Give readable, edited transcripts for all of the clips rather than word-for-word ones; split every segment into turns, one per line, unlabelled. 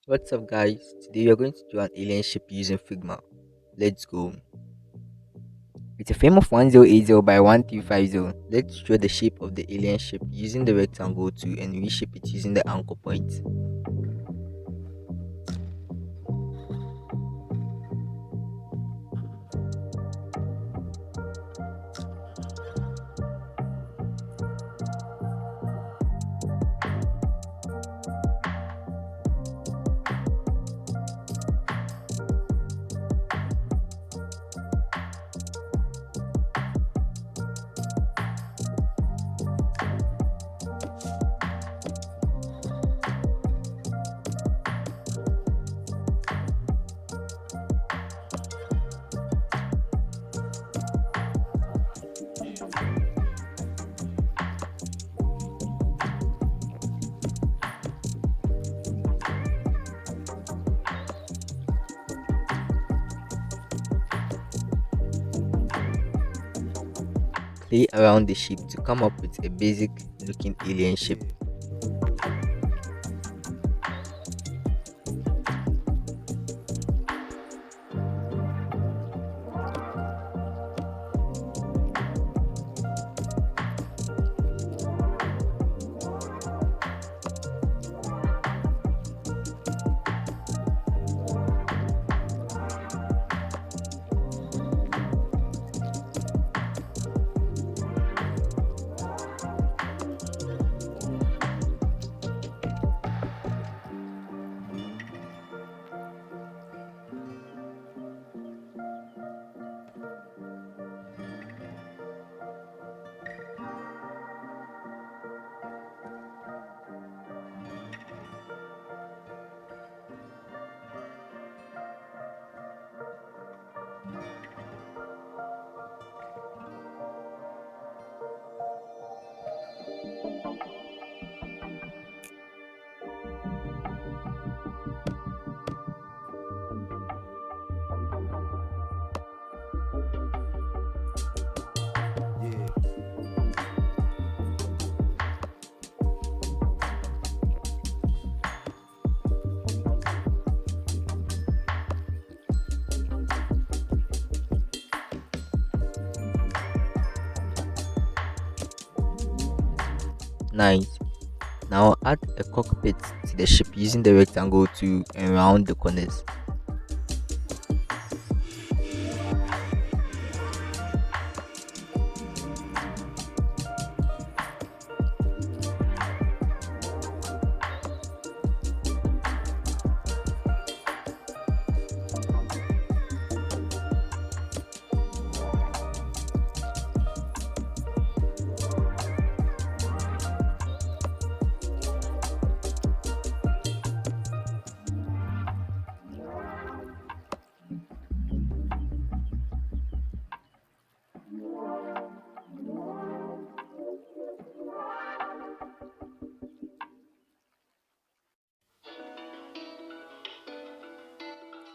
What's up, guys? Today we are going to do an alien ship using Figma. Let's go. With a frame of 1080 by 1350, let's draw the shape of the alien ship using the rectangle tool and reshape it using the anchor point. Play around the shape to come up with a basic looking alien shape. Nice. Now add a cockpit to the ship using the rectangle tool and round the corners.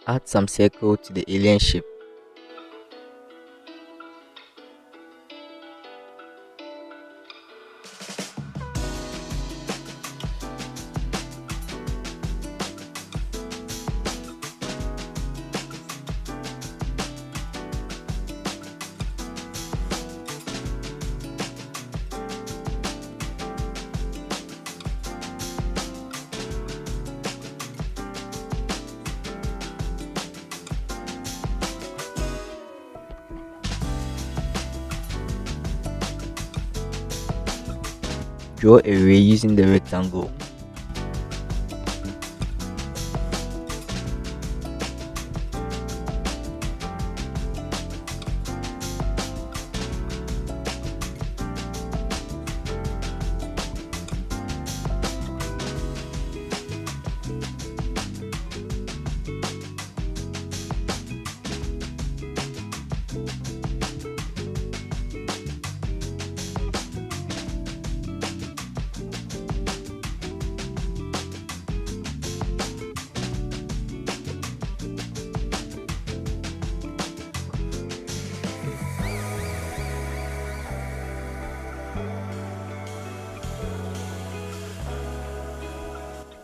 Add some circle to the alien ship. Draw a ray using the rectangle.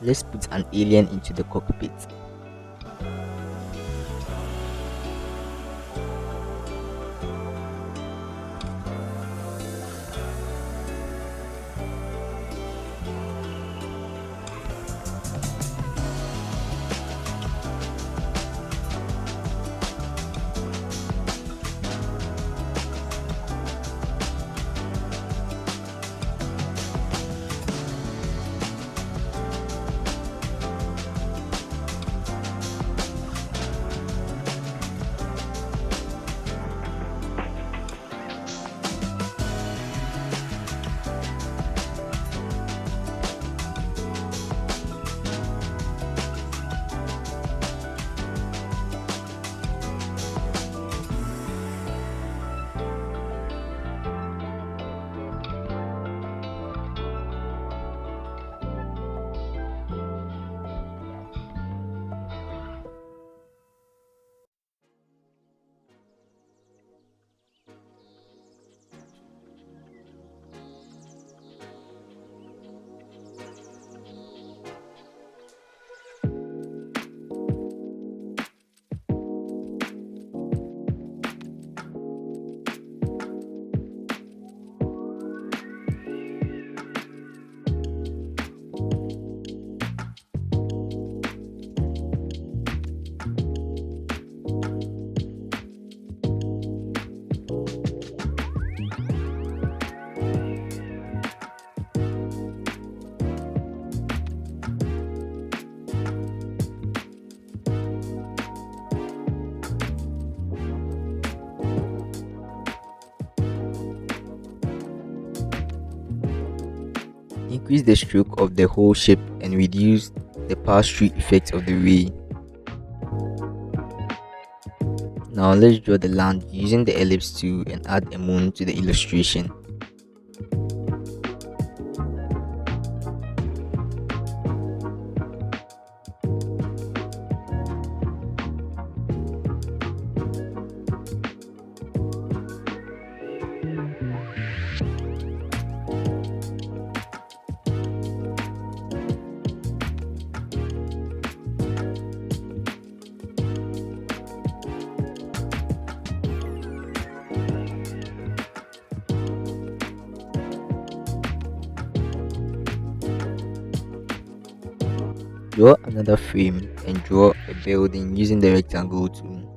Let's put an alien into the cockpit. Increase the stroke of the whole shape and reduce the pass-through effect of the ray. Now let's draw the land using the ellipse tool and add a moon to the illustration. Draw another frame and draw a building using the rectangle tool.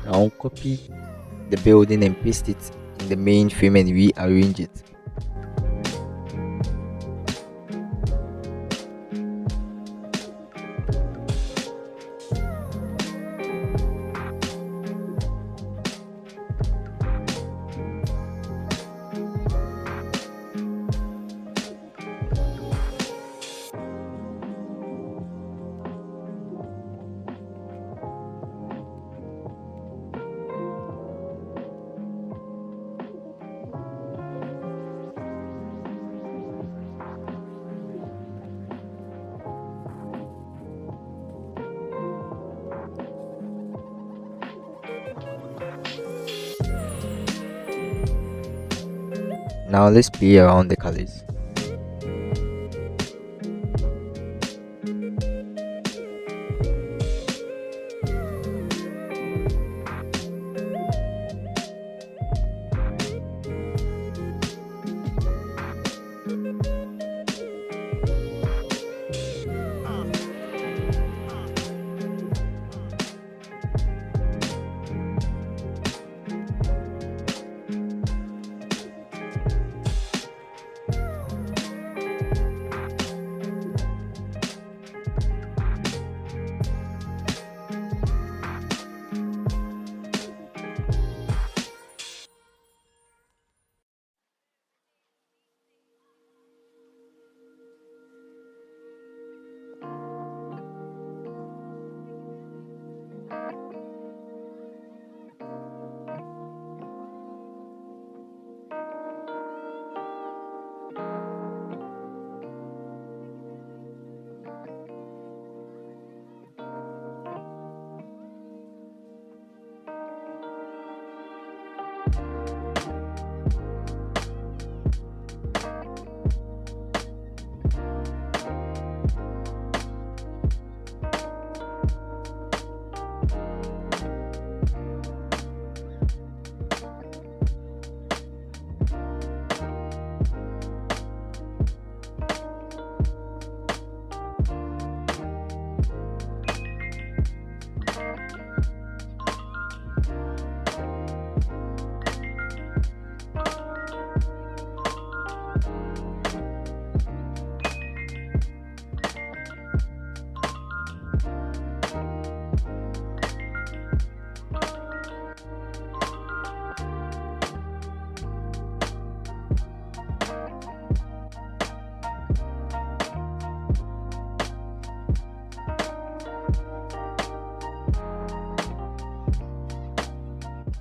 Now copy the building and paste it in the main frame and rearrange it. Now let's play around the colors.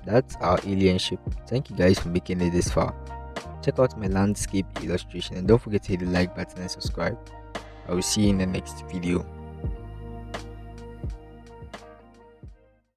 That's our alien ship. Thank you guys for making it this far. Check out my landscape illustration and don't forget to hit the like button and subscribe. I will see you in the next video.